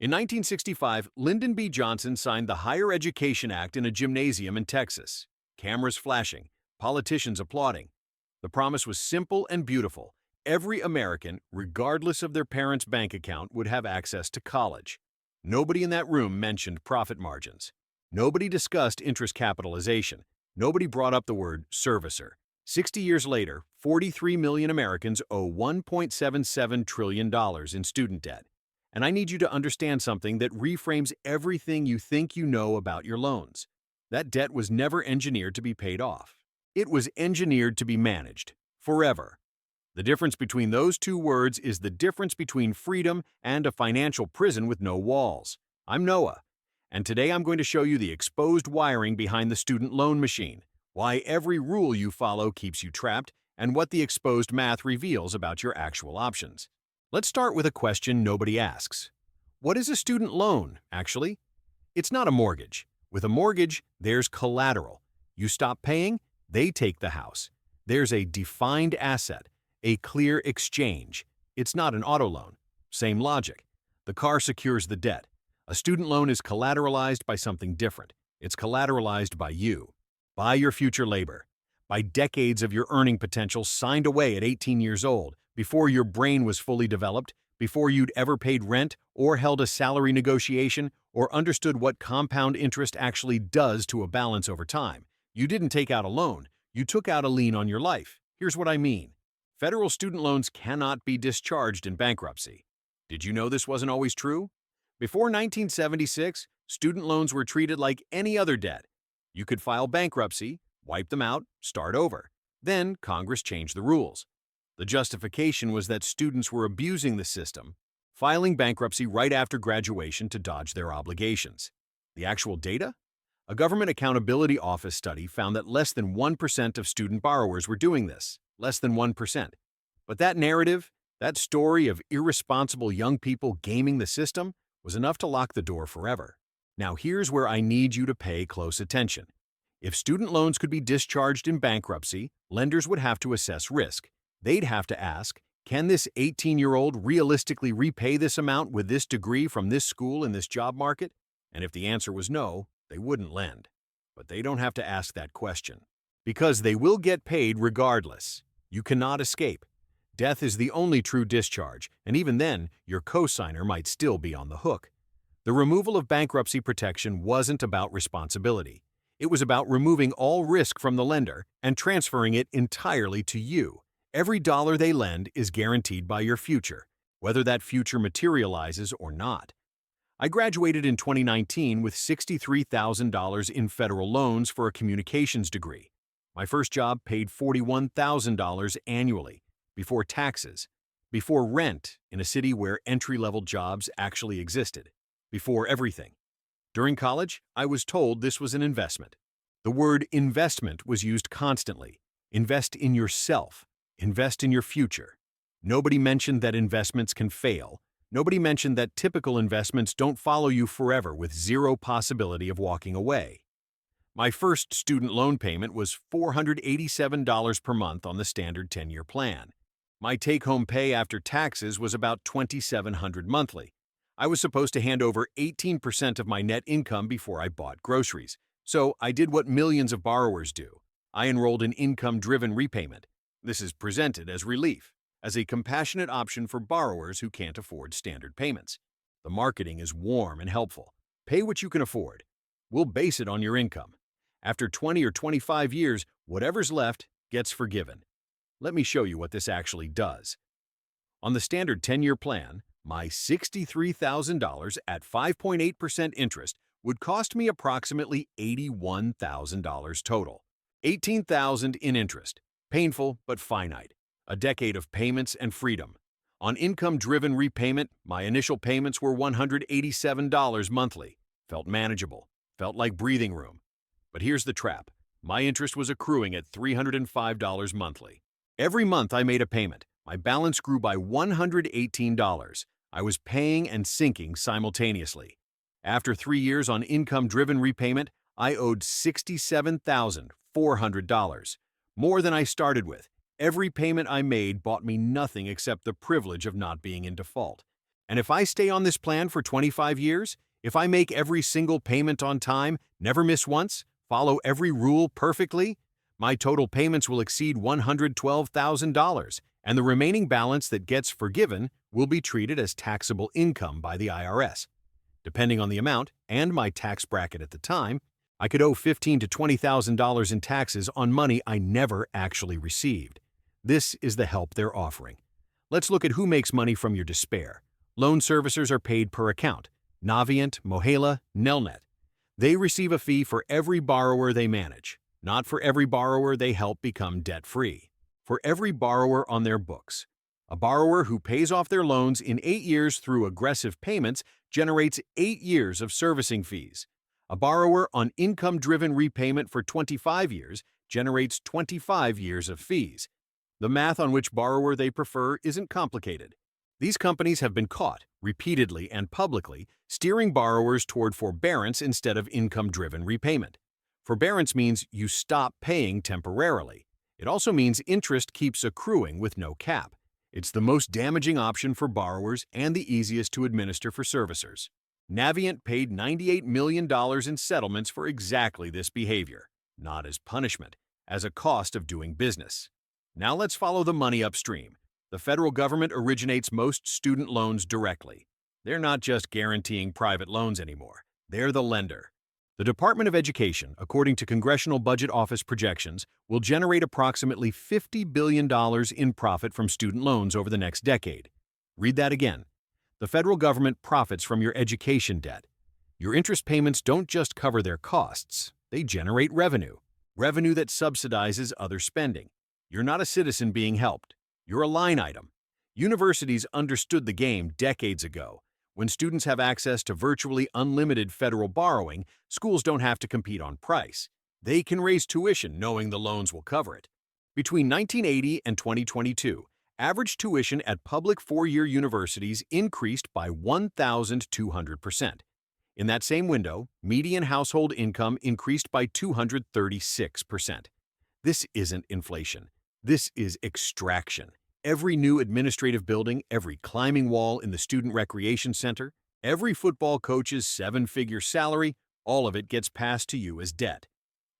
In 1965, Lyndon B. Johnson signed the Higher Education Act in a gymnasium in Texas. Cameras flashing, politicians applauding. The promise was simple and beautiful. Every American, regardless of their parents' bank account, would have access to college. Nobody in that room mentioned profit margins. Nobody discussed interest capitalization. Nobody brought up the word servicer. 60 years later, 43 million Americans owe $1.77 trillion in student debt. And I need you to understand something that reframes everything you think you know about your loans. That debt was never engineered to be paid off. It was engineered to be managed, forever. The difference between those two words is the difference between freedom and a financial prison with no walls. I'm Noah, and today I'm going to show you the exposed wiring behind the student loan machine, why every rule you follow keeps you trapped, and what the exposed math reveals about your actual options. Let's start with a question nobody asks. What is a student loan, actually? It's not a mortgage. With a mortgage, there's collateral. You stop paying, they take the house. There's a defined asset, a clear exchange. It's not an auto loan. Same logic. The car secures the debt. A student loan is collateralized by something different. It's collateralized by you, by your future labor, by decades of your earning potential signed away at 18 years old, before your brain was fully developed, before you'd ever paid rent or held a salary negotiation or understood what compound interest actually does to a balance over time. You didn't take out a loan. You took out a lien on your life. Here's what I mean. Federal student loans cannot be discharged in bankruptcy. Did you know this wasn't always true? Before 1976, student loans were treated like any other debt. You could file bankruptcy, wipe them out, start over. Then Congress changed the rules. The justification was that students were abusing the system, filing bankruptcy right after graduation to dodge their obligations. The actual data? A Government Accountability Office study found that less than 1% of student borrowers were doing this. Less than 1%. But that narrative, that story of irresponsible young people gaming the system, was enough to lock the door forever. Now here's where I need you to pay close attention. If student loans could be discharged in bankruptcy, lenders would have to assess risk. They'd have to ask, can this 18-year-old realistically repay this amount with this degree from this school in this job market? And if the answer was no, they wouldn't lend. But they don't have to ask that question, because they will get paid regardless. You cannot escape. Death is the only true discharge, and even then, your cosigner might still be on the hook. The removal of bankruptcy protection wasn't about responsibility. It was about removing all risk from the lender and transferring it entirely to you. Every dollar they lend is guaranteed by your future, whether that future materializes or not. I graduated in 2019 with $63,000 in federal loans for a communications degree. My first job paid $41,000 annually, before taxes, before rent in a city where entry-level jobs actually existed, before everything. During college, I was told this was an investment. The word investment was used constantly. Invest in yourself. Invest in your future. Nobody mentioned that investments can fail. Nobody mentioned that typical investments don't follow you forever with zero possibility of walking away. My first student loan payment was $487 per month on the standard 10-year plan. My take-home pay after taxes was about $2,700 monthly. I was supposed to hand over 18% of my net income before I bought groceries. So I did what millions of borrowers do. I enrolled in income-driven repayment. This is presented as relief, as a compassionate option for borrowers who can't afford standard payments. The marketing is warm and helpful. Pay what you can afford. We'll base it on your income. After 20 or 25 years, whatever's left gets forgiven. Let me show you what this actually does. On the standard 10-year plan, my $63,000 at 5.8% interest would cost me approximately $81,000 total. $18,000 in interest. Painful but finite. A decade of payments and freedom. On income-driven repayment, my initial payments were $187 monthly. Felt manageable. Felt like breathing room. But here's the trap. My interest was accruing at $305 monthly. Every month I made a payment. My balance grew by $118. I was paying and sinking simultaneously. After 3 years on income-driven repayment, I owed $67,400. More than I started with. Every payment I made bought me nothing except the privilege of not being in default. And if I stay on this plan for 25 years, if I make every single payment on time, never miss once, follow every rule perfectly, my total payments will exceed $112,000, and the remaining balance that gets forgiven will be treated as taxable income by the IRS. Depending on the amount and my tax bracket at the time, I could owe $15,000 to $20,000 in taxes on money I never actually received. This is the help they're offering. Let's look at who makes money from your despair. Loan servicers are paid per account. Navient, Mohela, Nelnet. They receive a fee for every borrower they manage, not for every borrower they help become debt-free. For every borrower on their books. A borrower who pays off their loans in 8 years through aggressive payments generates 8 years of servicing fees. A borrower on income-driven repayment for 25 years generates 25 years of fees. The math on which borrower they prefer isn't complicated. These companies have been caught, repeatedly and publicly, steering borrowers toward forbearance instead of income-driven repayment. Forbearance means you stop paying temporarily. It also means interest keeps accruing with no cap. It's the most damaging option for borrowers and the easiest to administer for servicers. Navient paid $98 million in settlements for exactly this behavior, not as punishment, as a cost of doing business. Now let's follow the money upstream. The federal government originates most student loans directly. They're not just guaranteeing private loans anymore. They're the lender. The Department of Education, according to Congressional Budget Office projections, will generate approximately $50 billion in profit from student loans over the next decade. Read that again. The federal government profits from your education debt. Your interest payments don't just cover their costs, they generate revenue. Revenue that subsidizes other spending. You're not a citizen being helped. You're a line item. Universities understood the game decades ago. When students have access to virtually unlimited federal borrowing, schools don't have to compete on price. They can raise tuition knowing the loans will cover it. Between 1980 and 2022, average tuition at public four-year universities increased by 1,200%. In that same window, median household income increased by 236%. This isn't inflation. This is extraction. Every new administrative building, every climbing wall in the student recreation center, every football coach's seven-figure salary, all of it gets passed to you as debt.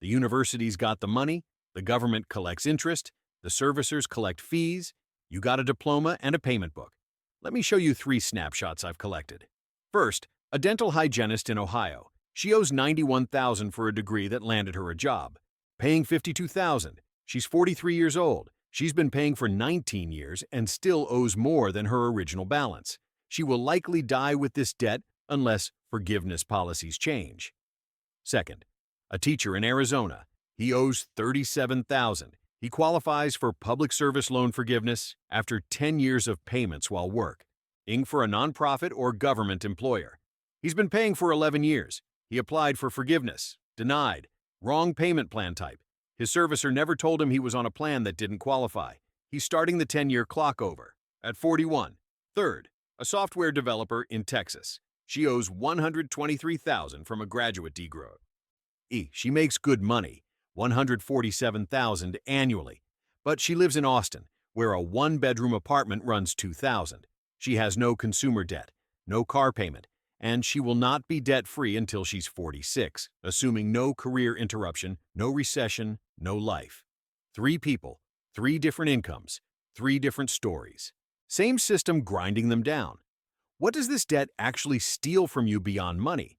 The university's got the money, the government collects interest, the servicers collect fees, you got a diploma and a payment book. Let me show you 3 snapshots I've collected. First, a dental hygienist in Ohio. She owes $91,000 for a degree that landed her a job. Paying $52,000. She's 43 years old. She's been paying for 19 years and still owes more than her original balance. She will likely die with this debt unless forgiveness policies change. Second, a teacher in Arizona. He owes $37,000. He qualifies for public service loan forgiveness after 10 years of payments while working for a nonprofit or government employer. He's been paying for 11 years. He applied for forgiveness. Denied. Wrong payment plan type. His servicer never told him he was on a plan that didn't qualify. He's starting the 10-year clock over at 41. Third, a software developer in Texas. She owes $123,000 from a graduate degree. She makes good money, $147,000 annually. But she lives in Austin, where a one-bedroom apartment runs $2,000. She has no consumer debt, no car payment, and she will not be debt-free until she's 46, assuming no career interruption, no recession, no life. 3 people, 3 different incomes, 3 different stories. Same system grinding them down. What does this debt actually steal from you beyond money?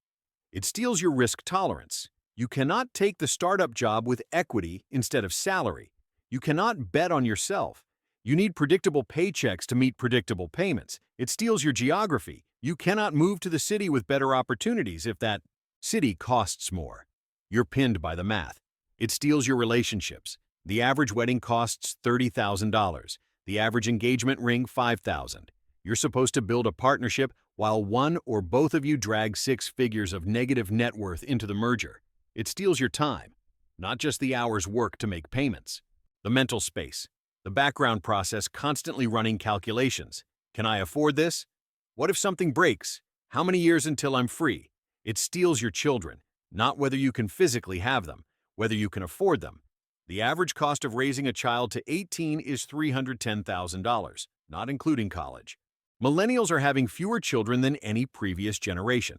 It steals your risk tolerance. You cannot take the startup job with equity instead of salary. You cannot bet on yourself. You need predictable paychecks to meet predictable payments. It steals your geography. You cannot move to the city with better opportunities if that city costs more. You're pinned by the math. It steals your relationships. The average wedding costs $30,000. The average engagement ring, $5,000. You're supposed to build a partnership while one or both of you drag 6 figures of negative net worth into the merger. It steals your time, not just the hours worked to make payments. The mental space. The background process constantly running calculations. Can I afford this? What if something breaks? How many years until I'm free? It steals your children, not whether you can physically have them, whether you can afford them. The average cost of raising a child to 18 is $310,000, not including college. Millennials are having fewer children than any previous generation.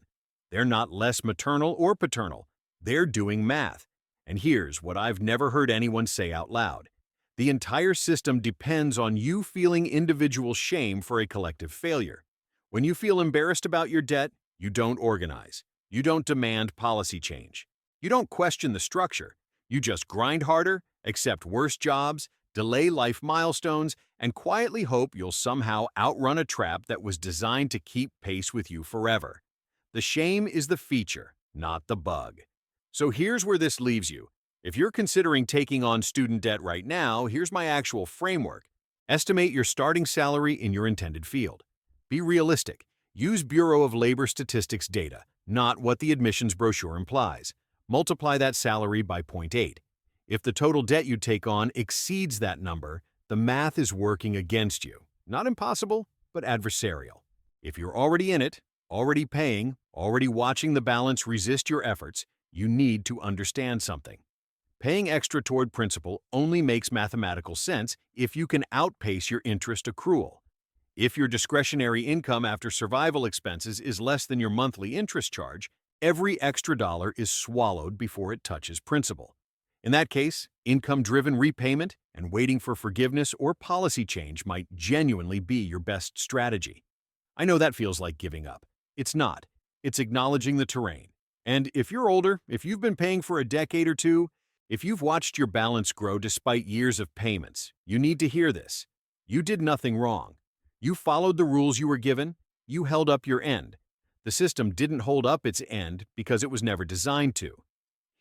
They're not less maternal or paternal. They're doing math. And here's what I've never heard anyone say out loud. The entire system depends on you feeling individual shame for a collective failure. When you feel embarrassed about your debt, you don't organize. You don't demand policy change. You don't question the structure. You just grind harder, accept worse jobs, delay life milestones, and quietly hope you'll somehow outrun a trap that was designed to keep pace with you forever. The shame is the feature, not the bug. So here's where this leaves you. If you're considering taking on student debt right now, here's my actual framework. Estimate your starting salary in your intended field. Be realistic. Use Bureau of Labor Statistics data, not what the admissions brochure implies. Multiply that salary by 0.8. If the total debt you take on exceeds that number, the math is working against you. Not impossible, but adversarial. If you're already in it, already paying, already watching the balance resist your efforts, you need to understand something. Paying extra toward principal only makes mathematical sense if you can outpace your interest accrual. If your discretionary income after survival expenses is less than your monthly interest charge, every extra dollar is swallowed before it touches principal. In that case, income-driven repayment and waiting for forgiveness or policy change might genuinely be your best strategy. I know that feels like giving up. It's not. It's acknowledging the terrain. And if you're older, if you've been paying for a decade or two, if you've watched your balance grow despite years of payments, you need to hear this. You did nothing wrong. You followed the rules you were given. You held up your end. The system didn't hold up its end because it was never designed to.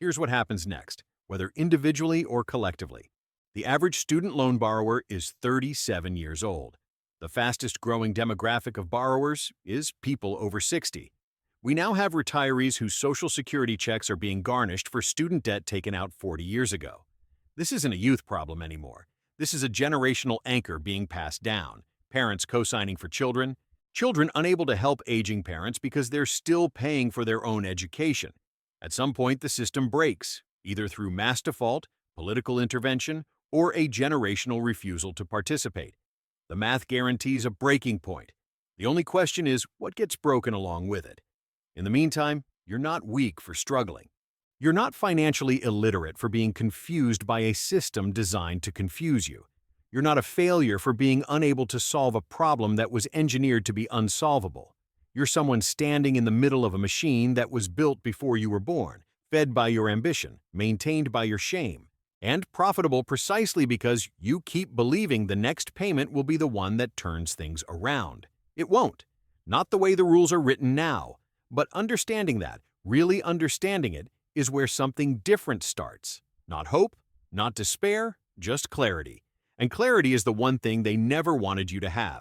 Here's what happens next, whether individually or collectively. The average student loan borrower is 37 years old. The fastest growing demographic of borrowers is people over 60. We now have retirees whose Social Security checks are being garnished for student debt taken out 40 years ago. This isn't a youth problem anymore. This is a generational anchor being passed down. Parents co-signing for children, children unable to help aging parents because they're still paying for their own education. At some point, the system breaks, either through mass default, political intervention, or a generational refusal to participate. The math guarantees a breaking point. The only question is, what gets broken along with it? In the meantime, you're not weak for struggling. You're not financially illiterate for being confused by a system designed to confuse you. You're not a failure for being unable to solve a problem that was engineered to be unsolvable. You're someone standing in the middle of a machine that was built before you were born, fed by your ambition, maintained by your shame, and profitable precisely because you keep believing the next payment will be the one that turns things around. It won't. Not the way the rules are written now. But understanding that, really understanding it, is where something different starts. Not hope, not despair, just clarity. And clarity is the one thing they never wanted you to have.